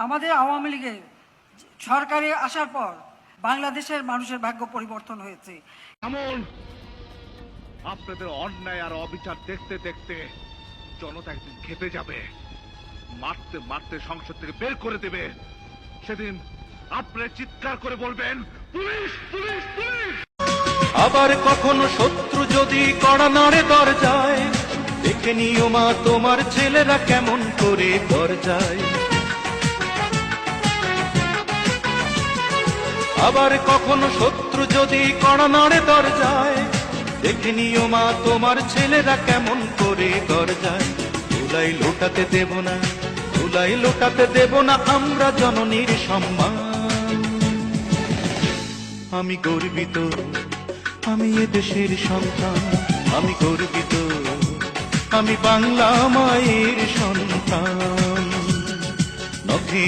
আমাদের আওয়ামী লীগের সরকারে আসার পর বাংলাদেশের মানুষের ভাগ্য পরিবর্তন হয়েছে। এমন আপনাদের অন্যায় আর অবিচার দেখতে দেখতে জনতা একদিন খেপে যাবে, মারতে মারতে সংসদ থেকে বের করে দেবে। সেদিন আপনারা চিৎকার করে বলবেন, পুলিশ পুলিশ পুলিশ। আবার কখনো শত্রু যদি কড়া নাড়ে দরজায়, দেখে নিও মা তোমার ছেলেরা কেমন করে দরজায়। আবার কখনো শত্রু যদি কড়া নাড়ে দরজায়, দেখে নিও মা তোমার ছেলেরা কেমন করে দরজায়। ধুলাই লোটাতে দেব না, ধুলাই লোটাতে দেব না আমরা জননীর সম্মান। আমি গর্বিত, আমি এ দেশের সন্তান, আমি গর্বিত, আমি বাংলা মায়ের সন্তান। নখে